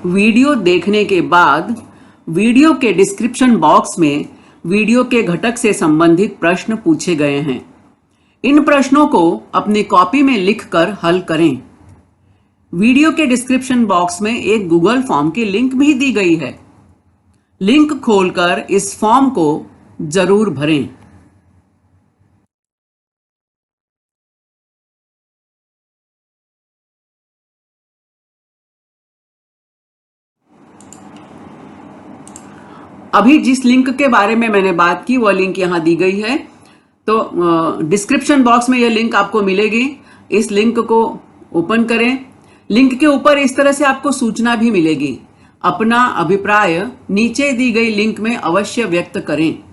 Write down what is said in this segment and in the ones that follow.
Video देखने के बाद वीडियो के डिस्क्रिप्शन बॉक्स में वीडियो के घटक से संबंधित प्रश्न पूछे गए हैं। इन प्रश्नों को अपनी कॉपी में लिखकर हल करें। वीडियो के डिस्क्रिप्शन बॉक्स में एक गूगल फॉर्म की लिंक भी दी गई है। लिंक खोलकर इस फॉर्म को जरूर भरें। अभी जिस लिंक के बारे में मैंने बात की वो लिंक यहां दी गई है। तो डिस्क्रिप्शन बॉक्स में यह लिंक आपको मिलेगी। इस लिंक को ओपन करें। लिंक के ऊपर इस तरह से आपको सूचना भी मिलेगी। अपना अभिप्राय नीचे दी गई लिंक में अवश्य व्यक्त करें।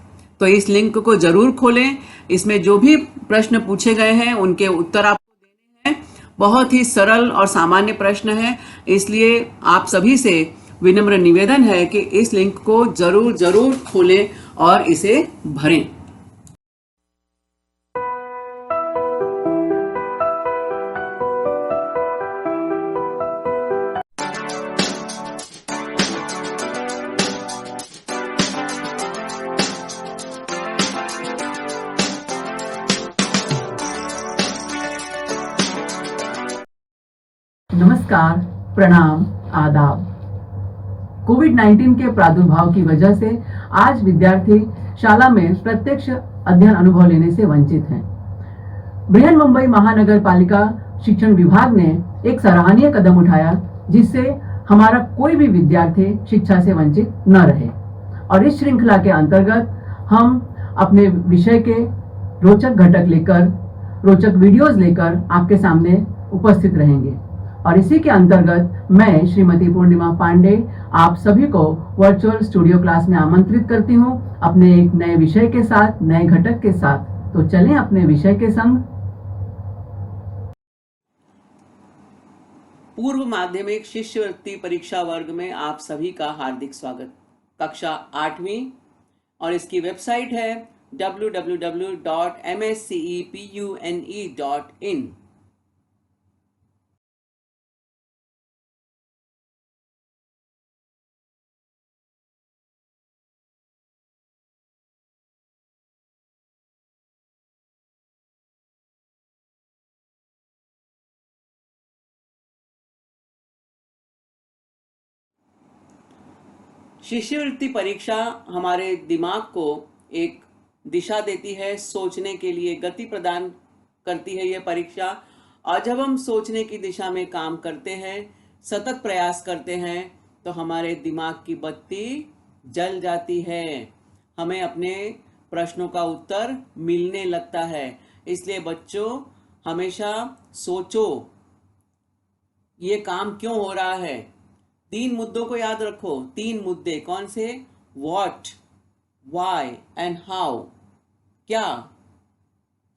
तो इस लिंक को जरूर खोलें। इसमें जो भी प्रश्न पूछे गए हैं उनके उत्तर आपको देने हैं। बहुत ही सरल और सामान्य प्रश्न है, इसलिए आप सभी से विनम्र निवेदन है कि इस लिंक को जरूर जरूर खोलें और इसे भरें। नमस्कार, प्रणाम, आदाब। कोविड-19 के प्रादुर्भाव की वजह से आज विद्यार्थी शाला में प्रत्यक्ष अध्ययन अनुभव लेने से वंचित हैं। बृहन मुंबई महानगर पालिका शिक्षण विभाग ने एक सराहनीय कदम उठाया जिससे हमारा कोई भी विद्यार्थी शिक्षा से वंचित न रहे। और इस श्रृंखला के अंतर्गत हम अपने विषय के रोचक घटक लेकर, रोचक वीडियोस लेकर आपके सामने उपस्थित रहेंगे। और इसी के अंतर्गत मैं श्रीमती पूर्णिमा पांडे आप सभी को वर्चुअल स्टूडियो क्लास में आमंत्रित करती हूं अपने एक नए विषय के साथ, नए घटक के साथ। तो चलें अपने विषय के संग। पूर्व माध्यमिक शिष्यवृत्ति परीक्षा वर्ग में आप सभी का हार्दिक स्वागत। कक्षा 8वीं और इसकी वेबसाइट है www.mscepune.in। शिष्यवृत्ति परीक्षा हमारे दिमाग को एक दिशा देती है, सोचने के लिए गति प्रदान करती है यह परीक्षा। और जब हम सोचने की दिशा में काम करते हैं, सतत प्रयास करते हैं, तो हमारे दिमाग की बत्ती जल जाती है। हमें अपने प्रश्नों का उत्तर मिलने लगता है। इसलिए बच्चों, हमेशा सोचो ये काम क्यों हो रहा है। 3 मुद्दों को याद रखो। 3 मुद्दे कौन से? What, why and how. क्या,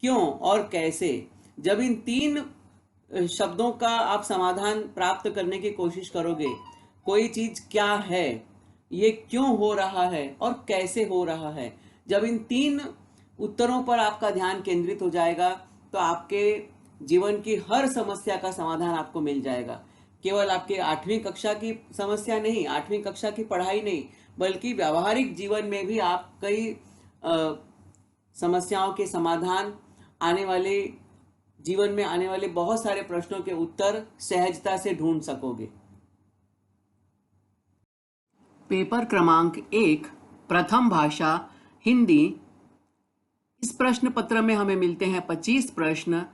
क्यों और कैसे। जब इन 3 शब्दों का आप समाधान प्राप्त करने की कोशिश करोगे, कोई चीज क्या है, ये क्यों हो रहा है और कैसे हो रहा है, जब इन 3 उत्तरों पर आपका ध्यान केंद्रित हो जाएगा तो आपके जीवन की हर समस्या का समाधान आपको मिल जाएगा। केवल आपके 8वीं कक्षा की समस्या नहीं, 8वीं कक्षा की पढ़ाई नहीं, बल्कि व्यावहारिक जीवन में भी आप कई समस्याओं के समाधान, आने वाले जीवन में आने वाले बहुत सारे प्रश्नों के उत्तर सहजता से ढूंढ सकोगे। पेपर क्रमांक 1, प्रथम भाषा हिंदी। इस प्रश्न पत्र में हमें मिलते हैं 25 प्रश्न।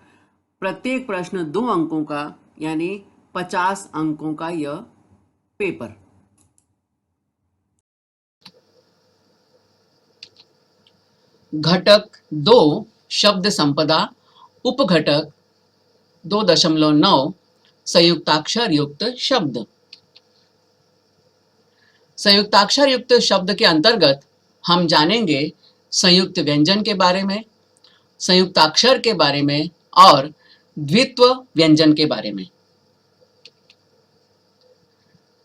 प्रत्येक प्रश्न 2 अंकों का, यानी 50 अंकों का यह पेपर। घटक 2 शब्द संपदा। उपघटक 2.9 संयुक्ताक्षर युक्त शब्द। संयुक्ताक्षर युक्त शब्द के अंतर्गत हम जानेंगे संयुक्त व्यंजन के बारे में, संयुक्ताक्षर के बारे में और द्वित्व व्यंजन के बारे में।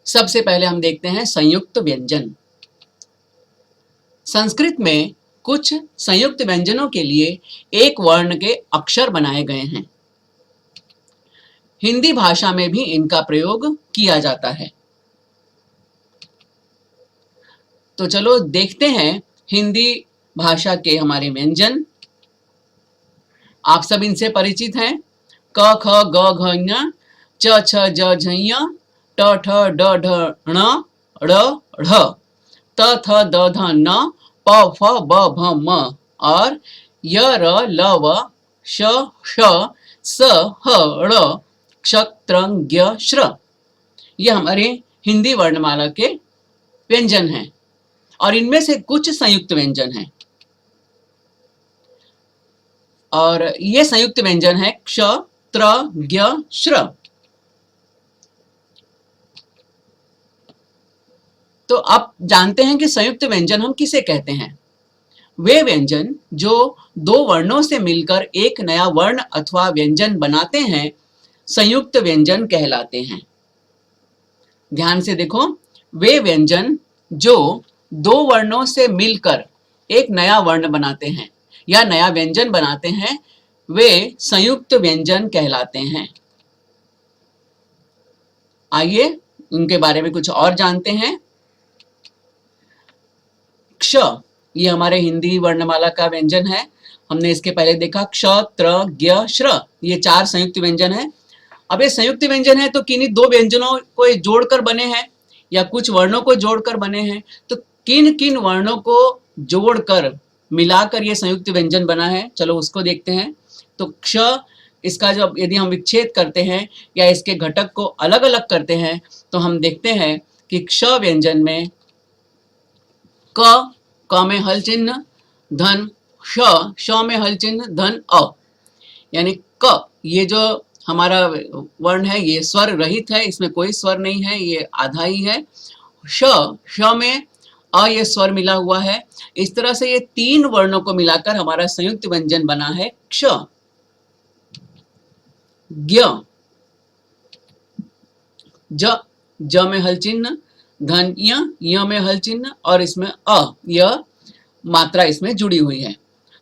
सबसे पहले हम देखते हैं संयुक्त व्यंजन। संस्कृत में कुछ संयुक्त व्यंजनों के लिए एक वर्ण के अक्षर बनाए गए हैं। हिंदी भाषा में भी इनका प्रयोग किया जाता है। तो चलो देखते हैं हिंदी भाषा के हमारे व्यंजन। आप सब इनसे परिचित हैं। क ख ग घ ङ, च छ ज झ ञ, ट ठ ड ढ ण, ड़ ढ, त थ द ध न, प फ ब भ म और य र ल व, श ष स ह ड़, क्ष त्र ज्ञ श्र। ये हमारे हिंदी वर्णमाला के व्यंजन हैं और इनमें से कुछ संयुक्त व्यंजन हैं। और ये संयुक्त व्यंजन है क्ष त्र ज्ञ श्र। तो अब जानते हैं कि संयुक्त व्यंजन हम किसे कहते हैं। वे व्यंजन जो दो वर्णों से मिलकर एक नया वर्ण अथवा व्यंजन बनाते हैं संयुक्त व्यंजन कहलाते हैं। ध्यान से देखो, वे व्यंजन जो दो वर्णों से मिलकर एक नया वर्ण बनाते हैं या नया व्यंजन बनाते हैं वे संयुक्त व्यंजन कहलाते हैं। आइए उनके बारे में कुछ और जानते हैं। क्ष, ये हमारे हिंदी वर्णमाला का व्यंजन है। हमने इसके पहले देखा क्ष त्र ज्ञ श्र, ये चार संयुक्त व्यंजन है। अब ये संयुक्त व्यंजन है तो किन्हीं दो व्यंजनों को जोड़कर बने हैं या कुछ वर्णों को जोड़कर बने हैं। तो किन किन वर्णों को जोड़कर मिलाकर ये संयुक्त व्यंजन बना है, चलो उसको देखते हैं। तो क्ष, इसका जब यदि हम विच्छेद करते हैं या इसके घटक को अलग अलग करते हैं तो हम देखते हैं कि क्ष व्यंजन में क में हल चिन्ह धन श में हल चिन्ह धन अ, यानी क, ये जो हमारा वर्ण है ये स्वर रहित है, इसमें कोई स्वर नहीं है, ये आधा ही है। श में अ ये स्वर मिला हुआ है। इस तरह से ये तीन वर्णों को मिलाकर हमारा संयुक्त व्यंजन बना है क्ष। ज्ञ, ज में हल चिन्ह धन य में हल चिन्ह और इसमें अ, यह मात्रा इसमें जुड़ी हुई है।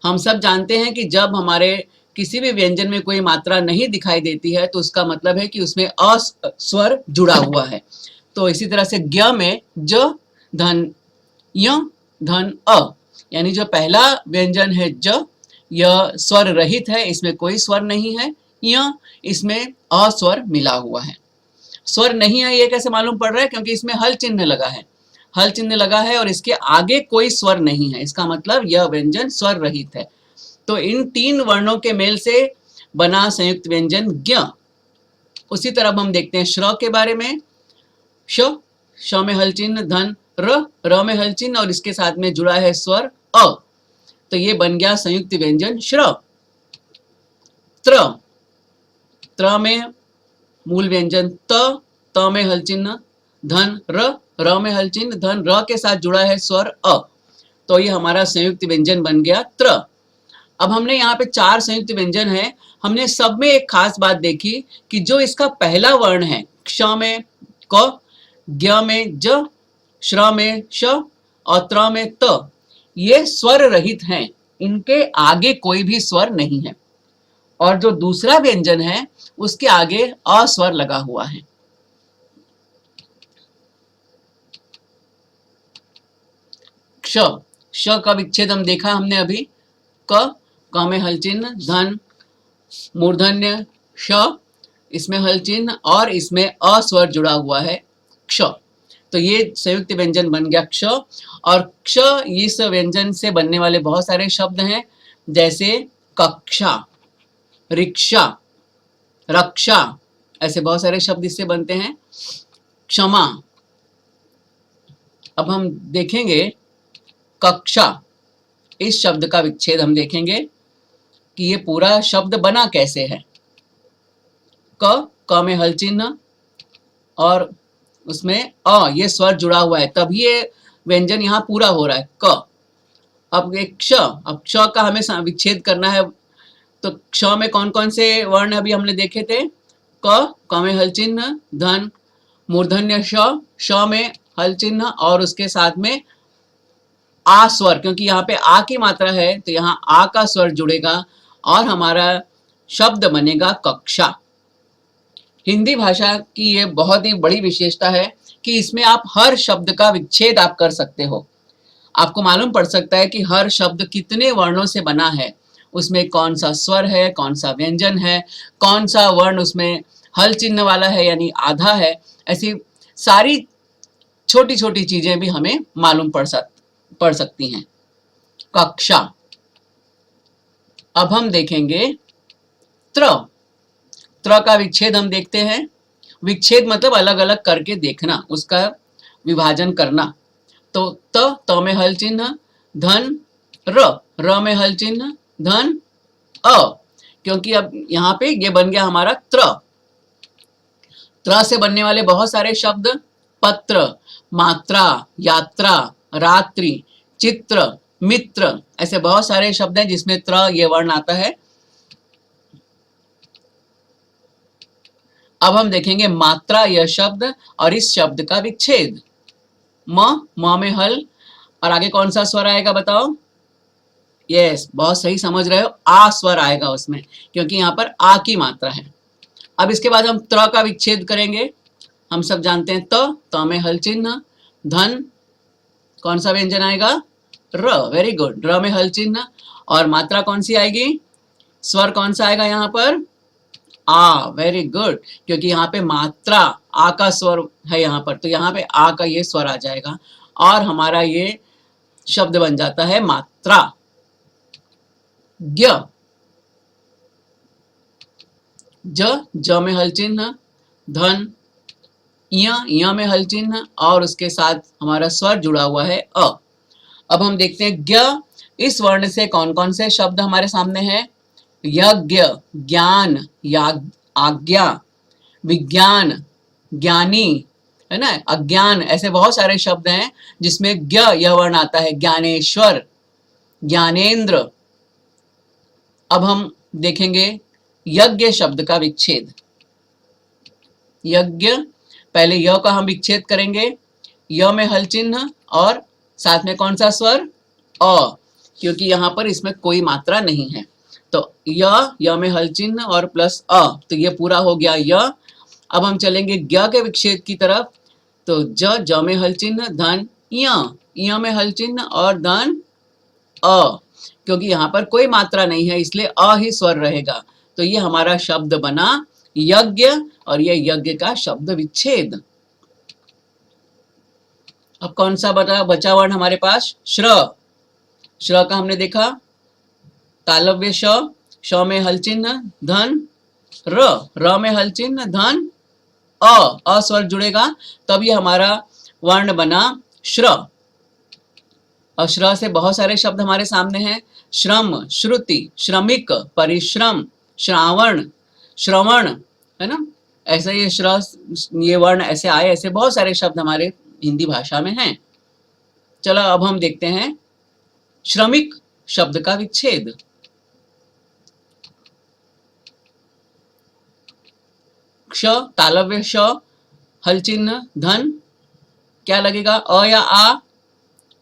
हम सब जानते हैं कि जब हमारे किसी भी व्यंजन में कोई मात्रा नहीं दिखाई देती है तो उसका मतलब है कि उसमें अ स्वर जुड़ा हुआ है। तो इसी तरह से ज्ञ में ज धन य धन अ, यानी जो पहला व्यंजन है ज, यह स्वर रहित है, इसमें कोई स्वर नहीं है। य, इसमें अ स्वर मिला हुआ है। स्वर नहीं है ये कैसे मालूम पड़ रहा है, क्योंकि इसमें हल चिन्ह लगा है। हल चिन्ह लगा है और इसके आगे कोई स्वर नहीं है, इसका मतलब यह व्यंजन स्वर रहित है। तो इन तीन वर्णों के मेल से बना संयुक्त व्यंजन ज्ञ। उसी तरह हम देखते हैं श्र के बारे में। श में हल चिन्ह धन र में हल चिन्ह और इसके साथ में जुड़ा है स्वर अ, तो ये बन गया संयुक्त व्यंजन श्र। त्र में मूल व्यंजन त में हल चिन्ह धन र में हल चिन्ह धन र के साथ जुड़ा है स्वर अ, तो ये हमारा संयुक्त व्यंजन बन गया त्र। अब हमने यहाँ पे चार संयुक्त व्यंजन है। हमने सब में एक खास बात देखी कि जो इसका पहला वर्ण है क्ष में क, ज्ञ में ज, श्र में श और त्र में त, ये स्वर रहित हैं, इनके आगे कोई भी स्वर नहीं है। और जो दूसरा व्यंजन है उसके आगे अ स्वर लगा हुआ है। क्ष, श का विच्छेद हम देखा हमने अभी। क में हल चिन्ह धन मूर्धन्य श, इसमें हल चिन्ह और इसमें अ स्वर जुड़ा हुआ है क्ष, तो ये संयुक्त व्यंजन बन गया क्ष। और क्ष, इस व्यंजन से बनने वाले बहुत सारे शब्द हैं, जैसे कक्षा, रिक्शा, रक्षा, ऐसे बहुत सारे शब्द इससे बनते हैं। क्षमा, अब हम देखेंगे कक्षा, इस शब्द का विच्छेद हम देखेंगे कि ये पूरा शब्द बना कैसे है। क में हल चिन्ह और उसमें अ, ये स्वर जुड़ा हुआ है, तभी ये व्यंजन यहाँ पूरा हो रहा है क। अब एक क्ष, अब क्ष का हमें विच्छेद करना है। तो क्ष में कौन कौन से वर्ण अभी हमने देखे थे। क में हल चिन्ह धन मूर्धन्य श में हल चिन्ह और उसके साथ में आ स्वर, क्योंकि यहाँ पे आ की मात्रा है तो यहाँ आ का स्वर जुड़ेगा और हमारा शब्द बनेगा कक्षा। हिंदी भाषा की ये बहुत ही बड़ी विशेषता है कि इसमें आप हर शब्द का विच्छेद आप कर सकते हो। आपको मालूम पड़ सकता है कि हर शब्द कितने वर्णों से बना है, उसमें कौन सा स्वर है, कौन सा व्यंजन है, कौन सा वर्ण उसमें हल चिन्ह वाला है यानी आधा है। ऐसी सारी छोटी छोटी चीजें भी हमें मालूम पड़ सकती हैं। कक्षा। अब हम देखेंगे त्र। त्र का विच्छेद हम देखते हैं। विच्छेद मतलब अलग अलग करके देखना, उसका विभाजन करना। तो त में हल चिन्ह, धन र में हल चिन्ह, धन अ, क्योंकि अब यहाँ पे ये बन गया हमारा त्र। त्र से बनने वाले बहुत सारे शब्द पत्र, मात्रा, यात्रा, रात्रि, चित्र, मित्र, ऐसे बहुत सारे शब्द हैं जिसमें त्र ये वर्ण आता है। अब हम देखेंगे मात्रा यह शब्द और इस शब्द का विच्छेद। म में हल, और आगे कौन सा स्वर आएगा बताओ? यस, बहुत सही समझ रहे हो, आ स्वर आएगा उसमें, क्योंकि यहाँ पर आ की मात्रा है। अब इसके बाद हम त्र का विच्छेद करेंगे। हम सब जानते हैं त में हल चिन्ह, धन, कौन सा व्यंजन आएगा? र, वेरी गुड, र में हल चिन्ह, और मात्रा कौन सी आएगी? स्वर कौन सा आएगा यहाँ पर? आ, वेरी गुड, क्योंकि यहाँ पे मात्रा आ का स्वर है यहाँ पर, तो यहाँ पे आ का ये स्वर आ जाएगा और हमारा ये शब्द बन जाता है मात्रा। ज्ञ। ज में हल चिन्ह, धन, य में हल चिन्ह, और उसके साथ हमारा स्वर जुड़ा हुआ है अ। अब हम देखते हैं ज्ञ। इस वर्ण से कौन कौन से शब्द हमारे सामने हैं? यज्ञ, ज्ञान, आज्ञा, विज्ञान, ज्ञानी, है ना, अज्ञान, ऐसे बहुत सारे शब्द हैं जिसमें ज्ञ यह वर्ण आता है। ज्ञानेश्वर, ज्ञानेंद्र। अब हम देखेंगे यज्ञ शब्द का विच्छेद। यज्ञ, पहले य का हम विच्छेद करेंगे, य में हल चिन्ह और साथ में कौन सा स्वर? अ, क्योंकि यहाँ पर इसमें कोई मात्रा नहीं है, तो य में हल चिन्ह और प्लस अ, तो ये पूरा हो गया य। अब हम चलेंगे ज्ञ के विच्छेद की तरफ, तो ज में हल चिन्ह, धन, य में हल चिन्ह और धन अ, क्योंकि यहाँ पर कोई मात्रा नहीं है इसलिए अ ही स्वर रहेगा, तो ये हमारा शब्द बना यज्ञ, और ये यज्ञ का शब्द विच्छेद। अब कौन सा बचा वर्ण हमारे पास? श्र। श्र का हमने देखा, तालव्य श में हल चिन्ह, धन, र में हल चिन्ह, धन अ स्वर जुड़ेगा, तब ये हमारा वर्ण बना श्र। और श्र से बहुत सारे शब्द हमारे सामने हैं। श्रम, श्रुति, श्रमिक, परिश्रम, श्रावण, श्रवण, है ना, ऐसे ये श्र, ये वर्ण ऐसे आए, ऐसे बहुत सारे शब्द हमारे हिंदी भाषा में हैं। चलो अब हम देखते हैं श्रमिक शब्द का विच्छेद। क्ष, तालव्य श, हल चिन्ह, धन, क्या लगेगा? अ या आ?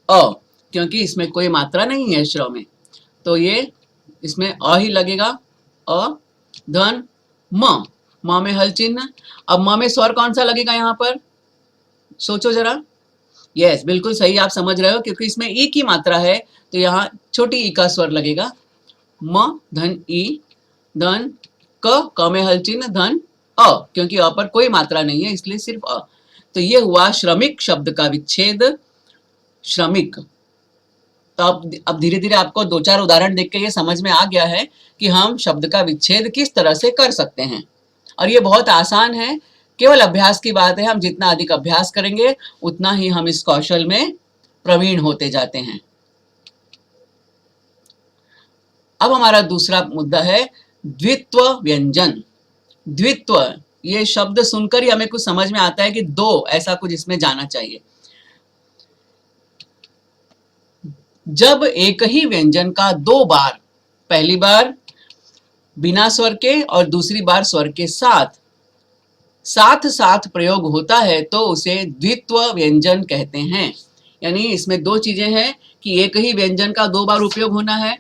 अ, क्योंकि इसमें कोई मात्रा नहीं है श्र में, तो ये इसमें अ ही लगेगा। अ, धन, म में हल चिन्ह। अब म में स्वर कौन सा लगेगा यहाँ पर? सोचो जरा। यस, बिल्कुल सही आप समझ रहे हो, क्योंकि इसमें ई की मात्रा है, तो यहाँ छोटी ई का स्वर लगेगा। म, धन ई, धन क में हल चिन्ह, धन अ, क्योंकि अ पर कोई मात्रा नहीं है इसलिए सिर्फ अ, तो ये हुआ श्रमिक शब्द का विच्छेद, श्रमिक। तो अब धीरे धीरे आपको दो चार उदाहरण देख के ये समझ में आ गया है कि हम शब्द का विच्छेद किस तरह से कर सकते हैं, और ये बहुत आसान है, केवल अभ्यास की बात है। हम जितना अधिक अभ्यास करेंगे उतना ही हम इस कौशल में प्रवीण होते जाते हैं। अब हमारा दूसरा मुद्दा है द्वित्व व्यंजन। द्वित्व, ये शब्द सुनकर ही हमें कुछ समझ में आता है कि दो, ऐसा कुछ इसमें जाना चाहिए। जब एक ही व्यंजन का दो बार, पहली बार बिना स्वर के और दूसरी बार स्वर के साथ साथ साथ प्रयोग होता है तो उसे द्वित्व व्यंजन कहते हैं। यानी इसमें दो चीजें हैं कि एक ही व्यंजन का दो बार उपयोग होना है,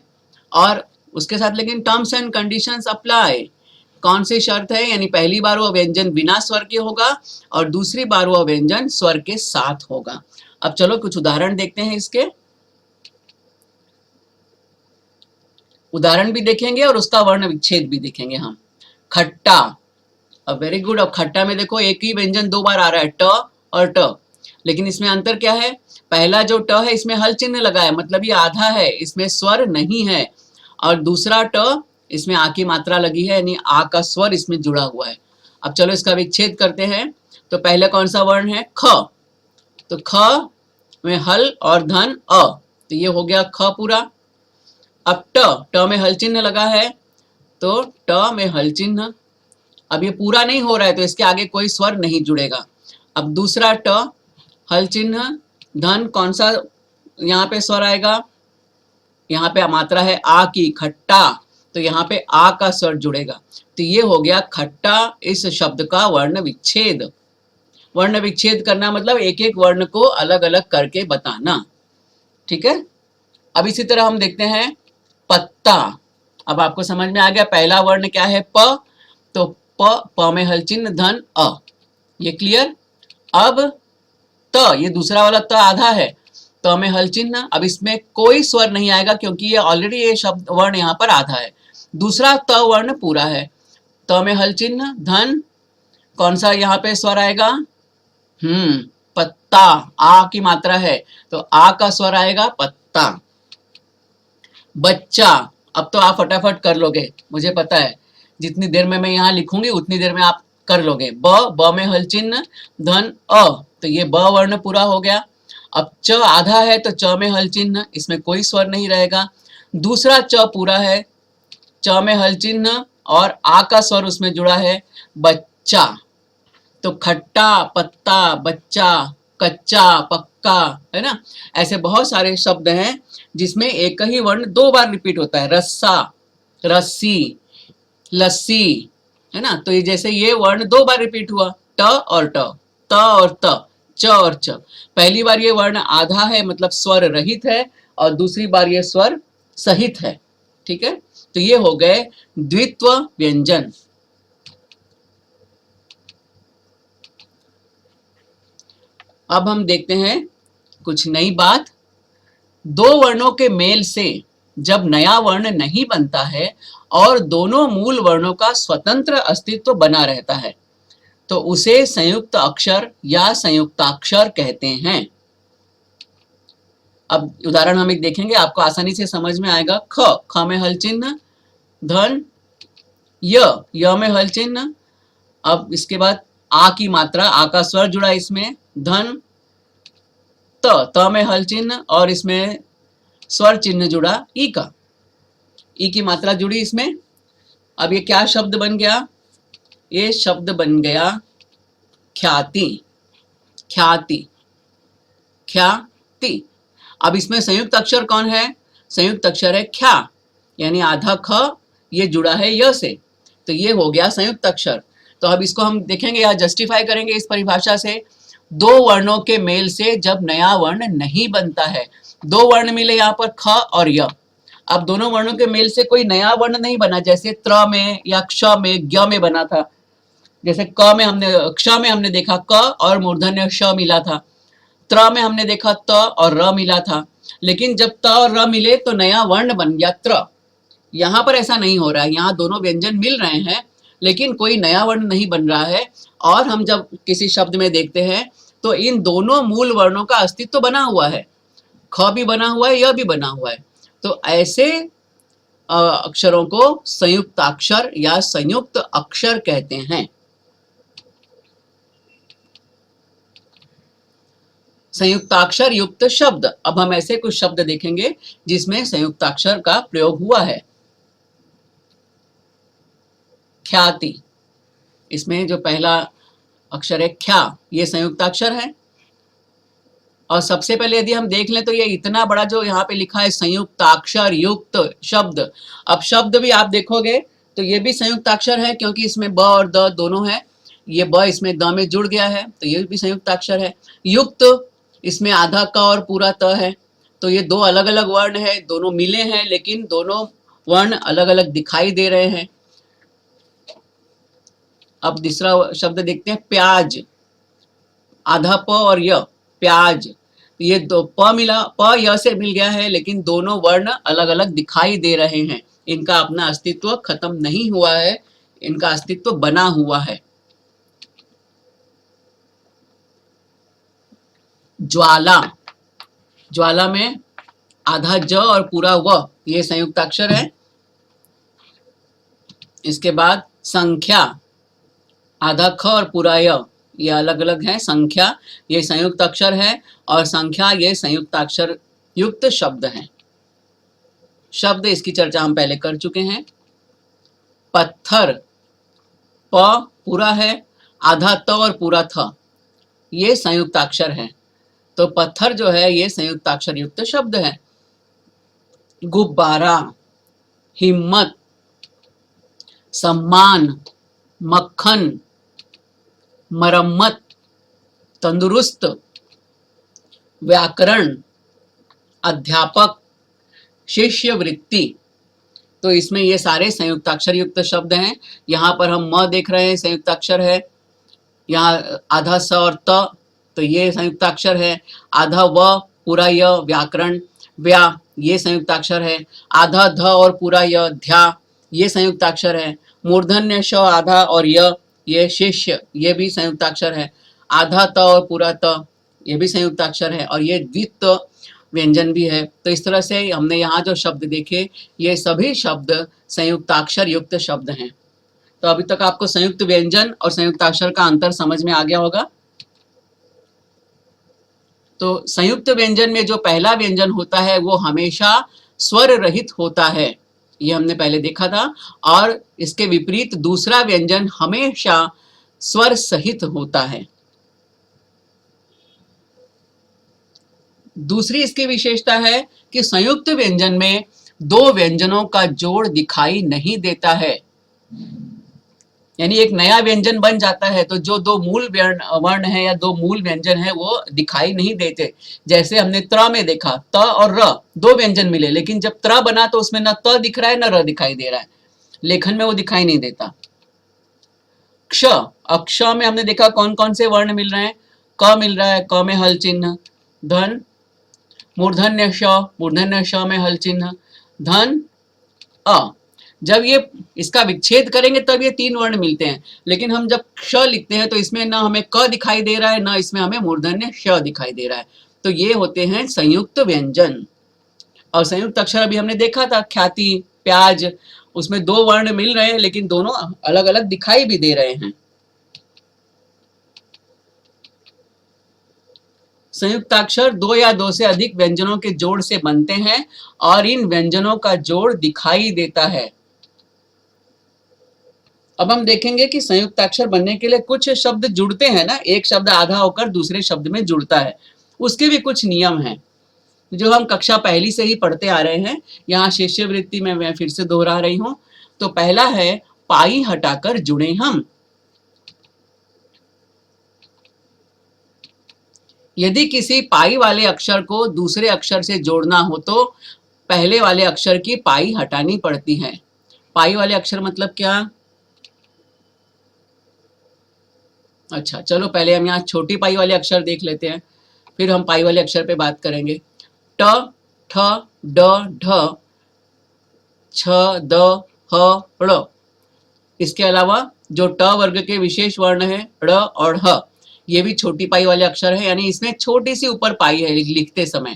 और उसके साथ लेकिन टर्म्स एंड कंडीशंस अप्लाई। कौन सी शर्त है? यानी पहली बार वह व्यंजन बिना स्वर के होगा और दूसरी बार वह व्यंजन स्वर के साथ होगा। अब चलो कुछ उदाहरण देखते हैं इसके। उदाहरण भी देखेंगे और उसका वर्ण विच्छेद भी देखेंगे हम। खट्टा, अब वेरी गुड। अब खट्टा में देखो एक ही व्यंजन दो बार आ रहा है, ट और ट, लेकिन इसमें अंतर क्या है? पहला जो ट है इसमें हल चिन्ह लगा है, मतलब ये आधा है, इसमें स्वर नहीं है। और दूसरा ट, इसमें आ की मात्रा लगी है, यानी आ का स्वर इसमें जुड़ा हुआ है। अब चलो इसका विच्छेद करते हैं। तो पहले कौन सा वर्ण है? ख। तो ख में हल और धन अ, तो ये हो गया ख पूरा। अब ट, ट में हल चिन्ह लगा है, तो ट में हल चिन्ह। अब ये पूरा नहीं हो रहा है तो इसके आगे कोई स्वर नहीं जुड़ेगा। अब दूसरा ट, हल चिन्ह, धन, कौन सा यहाँ पे स्वर आएगा? यहाँ पे मात्रा है आ की, खट्टा, तो यहाँ पे आ का स्वर जुड़ेगा। तो ये हो गया खट्टा इस शब्द का वर्ण विच्छेद। वर्ण विच्छेद करना मतलब एक एक वर्ण को अलग अलग करके बताना, ठीक है। अब इसी तरह हम देखते हैं पत्ता। अब आपको समझ में आ गया पहला वर्ण क्या है? प। तो प में हल चिन्ह, धन, अ, ये क्लियर। अब त, ये दूसरा वाला त आधा है, त में हल चिन्ह। अब इसमें कोई स्वर नहीं आएगा क्योंकि ये ऑलरेडी ये शब्द वर्ण यहाँ पर आधा है। दूसरा त वर्ण पूरा है, त में हल चिन्ह, धन, कौन सा यहाँ पे स्वर आएगा? पत्ता, आ की मात्रा है तो आ का स्वर आएगा पत्ता। बच्चा, अब तो आप फटाफट कर लोगे, मुझे पता है, जितनी देर में मैं यहाँ लिखूंगी उतनी देर में आप कर लोगे। ब में हल चिन्ह, धन, अ, तो ये ब वर्ण पूरा हो गया। अब च आधा है तो च में हल चिन्ह, इसमें कोई स्वर नहीं रहेगा। दूसरा च पूरा है, च में हल चिन्ह और आ का स्वर उसमें जुड़ा है, बच्चा। तो खट्टा, पत्ता, बच्चा, कच्चा, पक्का, है ना। ऐसे बहुत सारे शब्द हैं जिसमें एक ही वर्ण दो बार रिपीट होता है। रस्सा, रस्सी, लस्सी, है ना। तो ये जैसे ये वर्ण दो बार रिपीट हुआ, ट और ट, त और त, च और च। पहली बार ये वर्ण आधा है मतलब स्वर रहित है, और दूसरी बार ये स्वर सहित है, ठीक है। तो ये हो गए द्वित्व व्यंजन। अब हम देखते हैं कुछ नई बात। दो वर्णों के मेल से जब नया वर्ण नहीं बनता है और दोनों मूल वर्णों का स्वतंत्र अस्तित्व बना रहता है तो उसे संयुक्त अक्षर या संयुक्ताक्षर कहते हैं। अब उदाहरण हम एक देखेंगे, आपको आसानी से समझ में आएगा। ख, ख में हल चिन्ह, धन, य में हल चिन्ह। अब इसके बाद आ की मात्रा, आ का स्वर जुड़ा इसमें, धन, त में हल चिन्ह और इसमें स्वर चिन्ह जुड़ा ई का, ई की मात्रा जुड़ी इसमें। अब ये क्या शब्द बन गया? ये शब्द बन गया ख्याति, ख्याति, ख्याति। अब इसमें संयुक्त अक्षर कौन है? संयुक्त अक्षर है ख्या, यानी आधा ख ये जुड़ा है य से, तो ये हो गया संयुक्त अक्षर। तो अब इसको हम देखेंगे या जस्टिफाई करेंगे इस परिभाषा से। दो वर्णों के मेल से जब नया वर्ण नहीं बनता है, दो वर्ण मिले यहाँ पर ख और य। अब दोनों वर्णों के मेल से कोई नया वर्ण नहीं बना, जैसे त्र में या क्ष में, ज्ञ में बना था। जैसे क में हमने, क्ष में हमने देखा क और मूर्धन्य श मिला था, त्र में हमने देखा त और र मिला था। लेकिन जब त और र मिले तो नया वर्ण बन गया त्र। यहाँ पर ऐसा नहीं हो रहा है, यहाँ दोनों व्यंजन मिल रहे हैं लेकिन कोई नया वर्ण नहीं बन रहा है। और हम जब किसी शब्द में देखते हैं तो इन दोनों मूल वर्णों का अस्तित्व बना हुआ है, ख भी बना हुआ है, य भी बना हुआ है। तो ऐसे अक्षरों को संयुक्ताक्षर या संयुक्त अक्षर कहते हैं। संयुक्ताक्षर युक्त शब्द, अब हम ऐसे कुछ शब्द देखेंगे जिसमें संयुक्ताक्षर का प्रयोग हुआ है। ख्याति, इसमें जो पहला अक्षर है ख्या, ये संयुक्ताक्षर है। और सबसे पहले यदि हम देख लें तो ये इतना बड़ा जो यहाँ पे लिखा है संयुक्ताक्षर युक्त शब्द, अब शब्द भी आप देखोगे तो ये भी संयुक्ताक्षर है क्योंकि इसमें ब और द दोनों है। ये ब इसमें द में जुड़ गया है तो ये भी संयुक्ताक्षर है। युक्त, इसमें आधा क और पूरा त है, तो ये दो अलग अलग वर्ण है, दोनों मिले हैं लेकिन दोनों वर्ण अलग अलग दिखाई दे रहे हैं। अब दूसरा शब्द देखते हैं प्याज, आधा प और य, प्याज। ये दो प मिला, प य से मिल गया है लेकिन दोनों वर्ण अलग अलग दिखाई दे रहे हैं, इनका अपना अस्तित्व खत्म नहीं हुआ है, इनका अस्तित्व बना हुआ है। ज्वाला, ज्वाला में आधा ज और पूरा व ये संयुक्ताक्षर है। इसके बाद संख्या, आधा ख और पूरा य ये अलग अलग है। संख्या ये संयुक्त अक्षर है और संख्या ये संयुक्ताक्षर युक्त शब्द हैं। शब्द इसकी चर्चा हम पहले कर चुके हैं। पत्थर, प पूरा है, आधा त और पूरा थ ये संयुक्ताक्षर है, तो पत्थर जो है ये संयुक्ताक्षर युक्त शब्द है। गुब्बारा, हिम्मत, सम्मान, मक्खन, मरम्मत, तंदुरुस्त, व्याकरण, अध्यापक, शिष्यवृत्ति, तो इसमें ये सारे संयुक्ताक्षर युक्त शब्द हैं। यहाँ पर हम म देख रहे हैं, संयुक्ताक्षर है। यहाँ आधा स और त, तो ये संयुक्ताक्षर है। आधा व पूरा य, व्याकरण, व्या ये संयुक्ताक्षर है। आधा ध और पूरा य, ध्या ये संयुक्ताक्षर है। मूर्धन्य श आधा और य ये शिष्य ये भी संयुक्ताक्षर है। आधा त और पूरा त ये भी संयुक्ताक्षर है और ये द्वित व्यंजन भी है। तो इस तरह से हमने यहाँ जो शब्द देखे ये सभी शब्द संयुक्ताक्षर युक्त शब्द हैं। तो अभी तक आपको संयुक्त व्यंजन और संयुक्ताक्षर का अंतर समझ में आ गया होगा। तो संयुक्त व्यंजन में जो पहला व्यंजन होता है वो हमेशा स्वर रहित होता है, ये हमने पहले देखा था, और इसके विपरीत दूसरा व्यंजन हमेशा स्वर सहित होता है। दूसरी इसकी विशेषता है कि संयुक्त व्यंजन में दो व्यंजनों का जोड़ दिखाई नहीं देता है, यानी एक नया व्यंजन बन जाता है तो जो दो मूल वर्ण है या दो मूल व्यंजन है वो दिखाई नहीं देते। जैसे हमने त्र में देखा, त और र दो व्यंजन मिले, लेकिन जब त्र बना तो उसमें न त दिख रहा है न र दिखाई दे रहा है, लेखन में वो दिखाई नहीं देता। क्ष, अक्ष में हमने देखा कौन कौन से वर्ण मिल रहे हैं। क मिल रहा है, क में हल चिन्ह। धन, मूर्धन्य श में हल चिन्ह। धन, अ। जब ये इसका विच्छेद करेंगे तब ये तीन वर्ण मिलते हैं, लेकिन हम जब क्ष लिखते हैं तो इसमें ना हमें क दिखाई दे रहा है ना इसमें हमें मूर्धन्य श दिखाई दे रहा है। तो ये होते हैं संयुक्त व्यंजन। और संयुक्त अक्षर अभी हमने देखा था, ख्याति, प्याज, उसमें दो वर्ण मिल रहे हैं लेकिन दोनों अलग अलग दिखाई भी दे रहे हैं। संयुक्ताक्षर दो या दो से अधिक व्यंजनों के जोड़ से बनते हैं और इन व्यंजनों का जोड़ दिखाई देता है। अब हम देखेंगे कि संयुक्ताक्षर बनने के लिए कुछ शब्द जुड़ते हैं ना, एक शब्द आधा होकर दूसरे शब्द में जुड़ता है, उसके भी कुछ नियम हैं जो हम कक्षा पहली से ही पढ़ते आ रहे हैं। यहाँ शिष्यवृत्ति में मैं फिर से दोहरा रही हूं। तो पहला है पाई हटाकर जुड़े हम। यदि किसी पाई वाले अक्षर को दूसरे अक्षर से जोड़ना हो तो पहले वाले अक्षर की पाई हटानी पड़ती है। पाई वाले अक्षर मतलब क्या? अच्छा, चलो पहले हम यहाँ छोटी पाई वाले अक्षर देख लेते हैं, फिर हम पाई वाले अक्षर पे बात करेंगे। ट, ठ, ड, ढ, छ, द, ह, ड़। इसके अलावा जो ट वर्ग के विशेष वर्ण है ड़ और ह, ये भी छोटी पाई वाले अक्षर है, यानी इसमें छोटी सी ऊपर पाई है लिखते समय।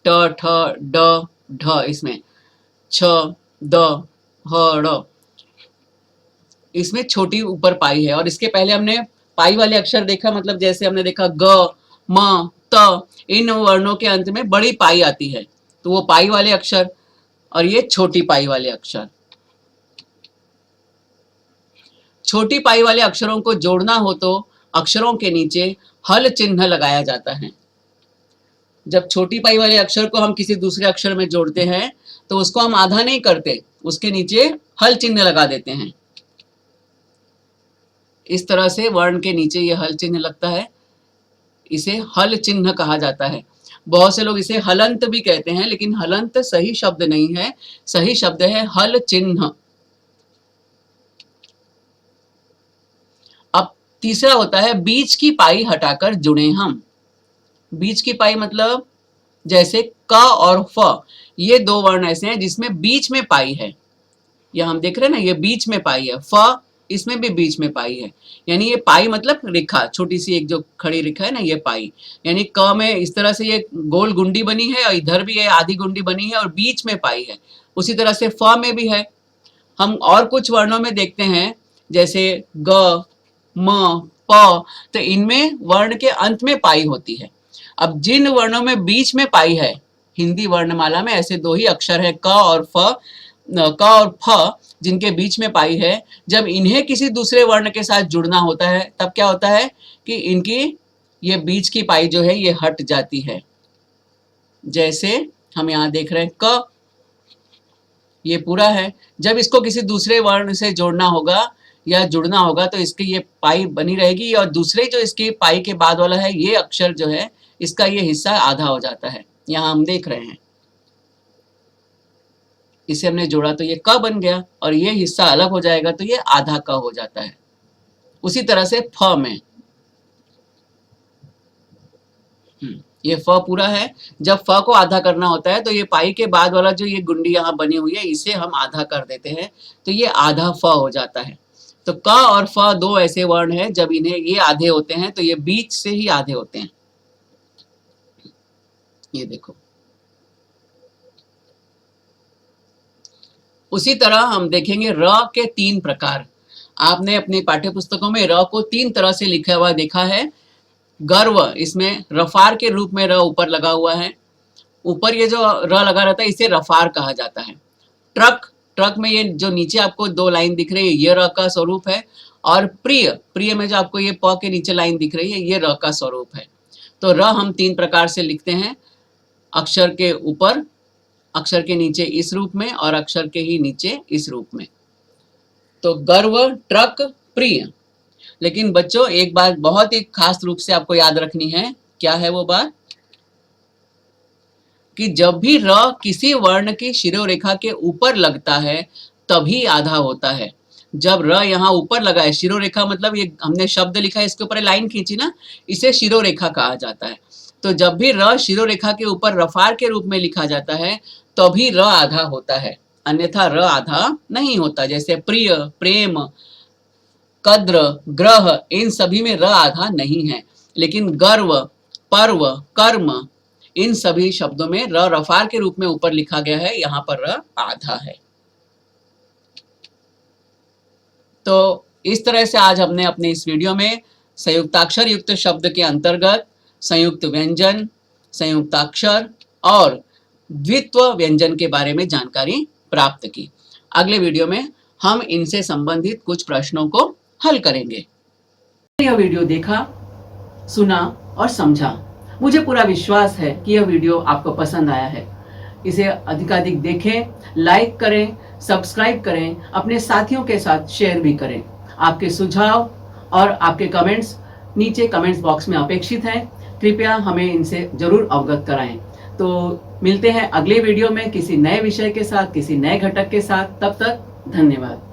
ट, ठ, ड, ढ, इसमें छ, द, ह, ड़, इसमें छोटी ऊपर पाई है। और इसके पहले हमने पाई वाले अक्षर देखा, मतलब जैसे हमने देखा ग, म, त, इन वर्णों के अंत में बड़ी पाई आती है, तो वो पाई वाले अक्षर, और ये छोटी पाई वाले अक्षर। छोटी पाई वाले अक्षरों को जोड़ना हो तो अक्षरों के नीचे हल चिन्ह लगाया जाता है। जब छोटी पाई वाले अक्षर को हम किसी दूसरे अक्षर में जोड़ते हैं तो उसको हम आधा नहीं करते, उसके नीचे हल चिन्ह लगा देते हैं। इस तरह से वर्ण के नीचे ये हल चिन्ह लगता है, इसे हल चिन्ह कहा जाता है। बहुत से लोग इसे हलंत भी कहते हैं, लेकिन हलंत सही शब्द नहीं है, सही शब्द है हल चिन्ह। अब तीसरा होता है बीच की पाई हटाकर जुड़े हम। बीच की पाई मतलब जैसे क और फ, ये दो वर्ण ऐसे हैं जिसमें बीच में पाई है, ये हम देख रहे हैं ना, ये बीच में पाई है, फ इसमें भी बीच में पाई है, यानी ये पाई मतलब रेखा, छोटी सी एक जो खड़ी रेखा है ना, ये पाई, यानी क में इस तरह से ये गोल गुंडी बनी है और इधर भी ये आधी गुंडी बनी है और बीच में पाई है। उसी तरह से फ में भी है। हम और कुछ वर्णों में देखते हैं, जैसे ग, म, प, तो इनमें वर्ण के अंत में पाई होती है। अब जिन वर्णों में बीच में पाई है, हिंदी वर्णमाला में ऐसे दो ही अक्षर है, क और फ, जिनके बीच में पाई है, जब इन्हें किसी दूसरे वर्ण के साथ जुड़ना होता है तब क्या होता है कि इनकी ये बीच की पाई जो है ये हट जाती है। जैसे हम यहाँ देख रहे हैं क, ये पूरा है, जब इसको किसी दूसरे वर्ण से जोड़ना होगा या जुड़ना होगा तो इसकी ये पाई बनी रहेगी, और दूसरे जो इसकी पाई के बाद वाला है ये अक्षर जो है इसका ये हिस्सा आधा हो जाता है। यहाँ हम देख रहे हैं, इसे हमने जोड़ा तो ये क बन गया और ये हिस्सा अलग हो जाएगा तो ये आधा क हो जाता है। उसी तरह से फ में ये फ पूरा है, जब फ को आधा करना होता है तो ये पाई के बाद वाला जो ये गुंडी यहाँ बनी हुई है इसे हम आधा कर देते हैं तो ये आधा फ हो जाता है। तो क और फ दो ऐसे वर्ण हैं, जब इन्हें ये आधे होते हैं तो ये बीच से ही आधे होते हैं। ये देखो, उसी तरह हम देखेंगे र के 3 प्रकार। आपने अपनी पाठ्य पुस्तकों में र को 3 तरह से लिखा हुआ देखा है। गर्व, इसमें रफार के रूप में र ऊपर लगा हुआ है, ऊपर ये जो र लगा रहता है इसे रफार कहा जाता है। ट्रक, ट्रक में ये जो नीचे आपको 2 लाइन दिख रही है ये र का स्वरूप है, और प्रिय, प्रिय में जो आपको ये प के नीचे लाइन दिख रही है ये र का स्वरूप है। तो र हम 3 प्रकार से लिखते हैं, अक्षर के ऊपर, अक्षर के नीचे इस रूप में और अक्षर के ही नीचे इस रूप में। तो गर्व, ट्रक, प्रिय। लेकिन बच्चों एक बात बहुत ही खास रूप से आपको याद रखनी है, क्या है वो बात, कि जब भी र किसी वर्ण की शिरोरेखा के ऊपर लगता है तभी आधा होता है। जब र यहाँ ऊपर लगा है, शिरोरेखा मतलब ये हमने शब्द लिखा है इसके ऊपर लाइन खींची ना, इसे शिरोरेखा कहा जाता है। तो जब भी र शिरोरेखा के ऊपर रफार के रूप में लिखा जाता है तभी र आधा होता है, अन्यथा र आधा नहीं होता। जैसे प्रिय, प्रेम, कद्र, ग्रह, इन सभी में र आधा नहीं है। लेकिन गर्व, पर्व, कर्म, इन सभी शब्दों में र रफार के रूप में ऊपर लिखा गया है, यहाँ पर र आधा है। तो इस तरह से आज हमने अपने इस वीडियो में संयुक्ताक्षर युक्त शब्द के अंतर्गत संयुक्त व्यंजन, संयुक्ताक्षर और द्वित्व व्यंजन के बारे में जानकारी प्राप्त की। अगले वीडियो में हम इनसे संबंधित कुछ प्रश्नों को हल करेंगे। यह वीडियो देखा, सुना और समझा। मुझे पूरा विश्वास है कि यह वीडियो आपको पसंद आया है। इसे अधिकाधिक देखें, लाइक करें, सब्सक्राइब करें, अपने साथियों के साथ शेयर भी करें। आपके सुझाव और आपके कमेंट्स नीचे कमेंट्स बॉक्स में अपेक्षित हैं। कृपया हमें इनसे जरूर अवगत कराएं। तो मिलते हैं अगले वीडियो में किसी नए विषय के साथ, किसी नए घटक के साथ। तब तक धन्यवाद।